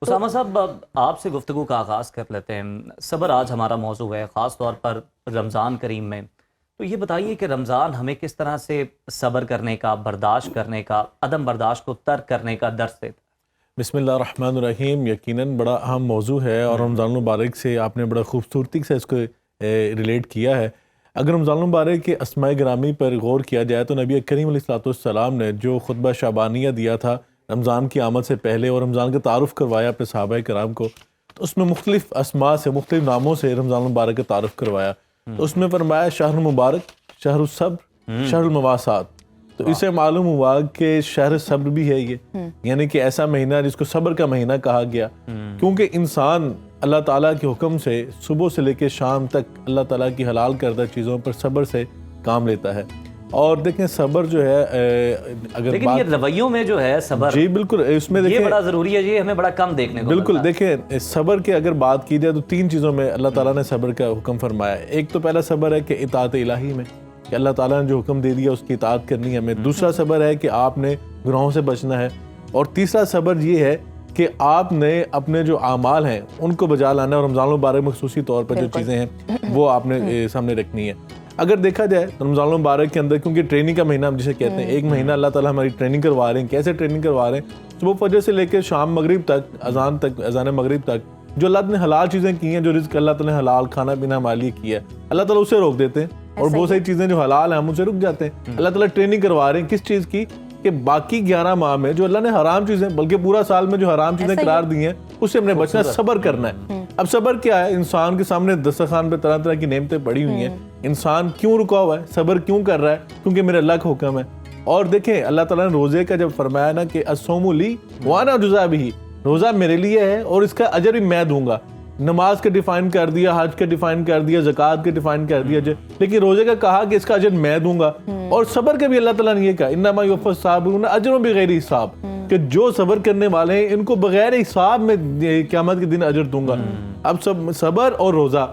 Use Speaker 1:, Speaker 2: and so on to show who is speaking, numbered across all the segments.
Speaker 1: اسامہ صاحب، آپ سے گفتگو کا آغاز کر لیتے ہیں۔ صبر آج ہمارا موضوع ہے، خاص طور پر رمضان کریم میں۔ تو یہ بتائیے کہ رمضان ہمیں کس طرح سے صبر کرنے کا، برداشت کرنے کا، عدم برداشت کو ترک کرنے کا درس دیتا ہے۔
Speaker 2: بسم اللہ الرحمن الرحیم۔ یقیناً بڑا اہم موضوع ہے اور رمضان المبارک سے آپ نے بڑا خوبصورتی سے اس کو ریلیٹ کیا ہے۔ اگر رمضان المبارک کے اسماء گرامی پر غور کیا جائے تو نبی کریم علیہ السلام نے جو خطبہ شعبانیہ دیا تھا رمضان کی آمد سے پہلے اور رمضان کا تعارف کروایا اپنے صحابہ کرام کو، تو اس میں مختلف اسماء سے، مختلف ناموں سے رمضان المبارک کا تعارف کروایا۔ تو اس میں فرمایا شہر المبارک، شہر الصبر، شہر المواسات۔ تو اسے معلوم ہوا کہ شہر صبر بھی ہے یہ، یعنی کہ ایسا مہینہ جس کو صبر کا مہینہ کہا گیا، کیونکہ انسان اللہ تعالیٰ کے حکم سے صبح سے لے کے شام تک اللہ تعالیٰ کی حلال کردہ چیزوں پر صبر سے کام لیتا ہے۔ اور دیکھیں صبر جو ہے اگر
Speaker 1: لیکن یہ رویوں میں جو ہے صبر،
Speaker 2: جی بالکل، اس میں
Speaker 1: یہ
Speaker 2: دیکھیں
Speaker 1: بڑا ضروری ہے، یہ ہمیں بڑا کم دیکھنے کو
Speaker 2: بالکل
Speaker 1: ملتا ہے۔
Speaker 2: دیکھیں صبر کے اگر بات کی جائے تو تین چیزوں میں اللہ تعالیٰ نے صبر کا حکم فرمایا ہے۔ ایک تو پہلا صبر ہے کہ اطاعت الہی میں، کہ اللہ تعالیٰ نے جو حکم دے دیا اس کی اطاعت کرنی ہے ہمیں۔ دوسرا صبر ہے کہ آپ نے گناہوں سے بچنا ہے، اور تیسرا صبر یہ ہے کہ آپ نے اپنے جو اعمال ہیں ان کو بجا لانا ہے، اور رمضان المبارک میں خصوصی طور پر جو چیزیں ہیں وہ آپ نے سامنے رکھنی ہے۔ اگر دیکھا جائے تو رمضان المبارک کے اندر، کیونکہ ٹریننگ کا مہینہ ہم جسے کہتے ہیں، ایک مہینہ اللہ تعالیٰ ہماری ٹریننگ کروا رہے ہیں۔ کیسے ٹریننگ کروا رہے ہیں؟ صبح فجر سے لے کے شام مغرب تک، اذان مغرب تک جو اللہ نے حلال چیزیں کی ہیں، جو رزق اللہ تعالیٰ نے حلال کھانا پینا ہمارے لیے کیا ہے، اللہ تعالیٰ اسے روک دیتے ہیں، اور بہت ساری چیزیں جو حلال ہیں ہم اسے رک جاتے ہیں۔ اللہ تعالیٰ ٹریننگ کروا رہے ہیں کس چیز کی؟ کہ باقی 11 ماہ میں جو اللہ نے حرام چیزیں، بلکہ پورا سال میں جو حرام چیزیں قرار دی ہیں اس سے ہم نے بچنا، صبر کرنا ہے۔ اب صبر کیا ہے؟ انسان کے سامنے دسترخوان پہ طرح طرح کی نعمتیں پڑی ہوئی ہیں، انسان کیوں رکا ہوا ہے؟ صبر کیوں کر رہا ہے؟ کیونکہ میرے اللہ کا حکم ہے۔ اور دیکھیں اللہ تعالیٰ نے روزے کا جب فرمایا نا کہ الصوم لی وانا اجزی بہ، روزہ میرے لیے ہے اور اس کا اجر بھی میں دوں گا۔ نماز کا ڈیفائن کر دیا، حج کا ڈیفائن کر دیا، زکوٰۃ کا ڈیفائن کر دیا، لیکن روزے کا کہا کہ اس کا اجر میں دوں گا۔ اور صبر کا بھی اللہ تعالیٰ نے یہ کہا انما یوفی الصابرون اجرهم بغیر حساب، کہ جو صبر کرنے والے ہیں ان کو بغیر حساب میں قیامت کے دن اجر دوں گا۔ اب صبر اور روزہ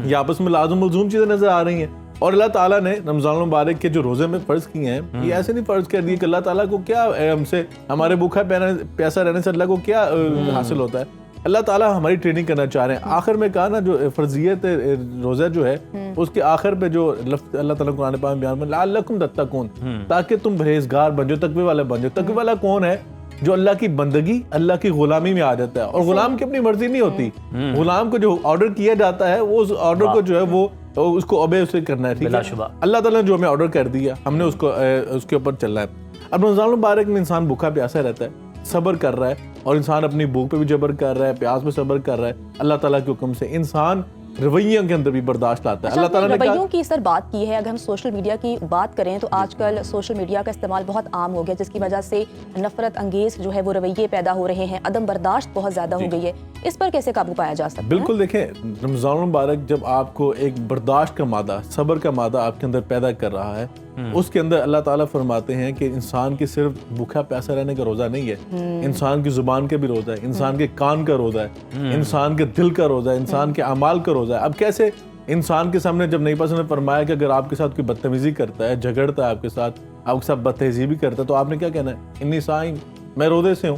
Speaker 2: یہ آپس میں لازم ملزوم چیزیں نظر آ رہی ہیں، اور اللہ تعالیٰ نے رمضان المبارک کے جو روزے میں فرض کیے ہیں، یہ ایسے نہیں فرض کر دیے کہ اللہ تعالیٰ کو کیا ہم سے، ہمارے بھوکا پیاسا رہنے سے اللہ کو کیا حاصل ہوتا ہے؟ اللہ تعالیٰ ہماری ٹریننگ کرنا چاہ رہے ہیں۔ آخر میں کہا نا جو فرضیت روزہ جو ہے اس کے آخر پہ جو لفظ اللہ تعالیٰ قرآن پاک میں بیان میں لعلکم تتقون، تاکہ تم پرہیزگار بن جاؤ، تقوی والا بن جاؤ۔ تقوی والا کون ہے؟ جو اللہ کی بندگی، اللہ کی غلامی میں آ جاتا ہے، اور غلام کی اپنی مرضی نہیں ہوتی، غلام کو جو آرڈر کیا جاتا ہے وہ اس آرڈر کو جو ہے وہ اس کو اوبے اسے کرنا ہے، ٹھیک ہے؟ اللہ تعالیٰ نے جو ہمیں آرڈر کر دیا ہم نے اس کے اوپر چلنا ہے۔ اب رمضان المبارک میں انسان بھوکا پیاسا رہتا ہے، صبر کر رہا ہے، اور انسان اپنی بھوک پہ بھی صبر کر رہا ہے، پیاس پہ صبر کر رہا ہے، اللہ تعالیٰ کے حکم سے انسان رویوں کے اندر بھی برداشت لاتا ہے۔ اللہ تعالیٰ نے
Speaker 3: رویوں کی سر بات کی ہے، اگر ہم سوشل میڈیا کی بات کریں تو آج کل سوشل میڈیا کا استعمال بہت عام ہو گیا، جس کی وجہ سے نفرت انگیز جو ہے وہ رویے پیدا ہو رہے ہیں، عدم برداشت بہت زیادہ ہو گئی ہے۔ اس پر کیسے قابو پایا جا سکتا ہے؟
Speaker 2: بالکل دیکھیں رمضان المبارک جب آپ کو ایک برداشت کا مادہ، صبر کا مادہ آپ کے اندر پیدا کر رہا ہے، اس کے اندر اللہ تعالیٰ فرماتے ہیں کہ انسان کی صرف بھوکا پیاسا رہنے کا روزہ نہیں ہے، انسان کی زبان کا بھی روزہ ہے، انسان کے کان کا روزہ ہے، انسان کے دل کا روزہ ہے، انسان کے اعمال کا روزہ ہے۔ اب کیسے انسان کے سامنے جب نبی پاک نے فرمایا کہ اگر آپ کے ساتھ کوئی بدتمیزی کرتا ہے، جھگڑتا ہے آپ کے ساتھ بد تہذیبی کرتا ہے، تو آپ نے کیا کہنا ہے؟ انی صائم، میں روزے سے ہوں،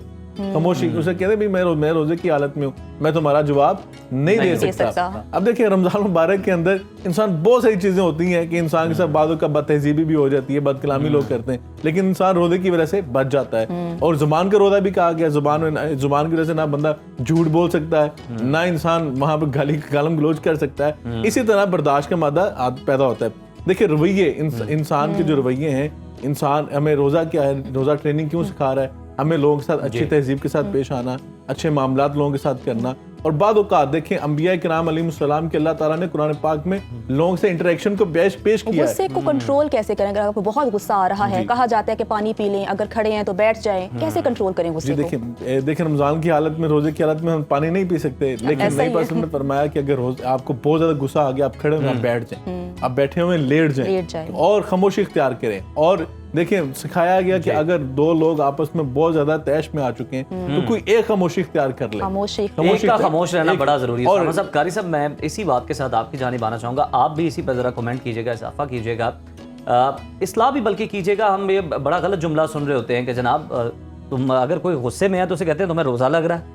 Speaker 2: خاموشی۔ اسے کہتے ہیں میں روزے کی حالت میں ہوں، میں تمہارا جواب نہیں دے سکتا۔ اب دیکھیں رمضان مبارک کے اندر انسان بہت ساری چیزیں ہوتی ہیں کہ انسان کے ساتھ بعضوں کا بد تہذیبی بھی ہو جاتی ہے، بد کلامی لوگ کرتے ہیں، لیکن انسان روزے کی وجہ سے بچ جاتا ہے۔ اور زبان کا روزہ بھی کہا گیا، زبان کی وجہ سے نہ بندہ جھوٹ بول سکتا ہے، نہ انسان وہاں پہ گالم گلوچ کر سکتا ہے۔ اسی طرح برداشت کا مادہ پیدا ہوتا ہے۔ دیکھیں رویے، انسان کے جو رویے ہیں، انسان ہمیں روزہ کیا ہے، روزہ ٹریننگ کیوں سکھا رہا ہے؟ ہمیں لوگوں کے ساتھ اچھی تہذیب کے ساتھ پیش آنا، اچھے معاملات لوگوں کے ساتھ کرنا۔ اور بعض اوقات دیکھیں انبیاء کرام علیہ السلام کے اللہ تعالیٰ نے قرآن پاک میں لوگوں سے انٹریکشن کو پیش کیا ہے۔
Speaker 3: غصے کو کنٹرول کیسے کریں؟ اگر آپ کو بہت غصہ آ رہا ہے، کہا جاتا ہے کہ پانی پی لیں، اگر کھڑے ہیں تو بیٹھ جائیں، کیسے کنٹرول کریں غصے کو؟
Speaker 2: دیکھیں رمضان کی حالت میں، روزے کی حالت میں ہم پانی نہیں پی سکتے، لیکن نبی پاک نے فرمایا کہ اگر آپ کو بہت زیادہ غصہ آ گیا، آپ کھڑے ہوئے بیٹھ جائیں، آپ بیٹھے ہوئے لیٹ جائیں اور خاموشی اختیار کریں۔ اور دیکھیں سکھایا گیا کہ اگر دو لوگ آپس میں بہت زیادہ طیش میں آ چکے ہیں تو کوئی ایک خاموشی اختیار کر لے۔
Speaker 1: خاموش رہنا بڑا ضروری ہے۔ اسامہ صاحب، قاری صاحب، میں اسی بات کے ساتھ آپ کی جانب آنا چاہوں گا، آپ بھی اسی پر ذرا کمنٹ کیجیے گا، اضافہ کیجیے گا، اصلاح بھی بلکہ کیجیے گا۔ ہم یہ بڑا غلط جملہ سن رہے ہوتے ہیں کہ جناب تم اگر کوئی غصے میں ہے تو اسے کہتے ہیں تمہیں روزہ لگ رہا ہے،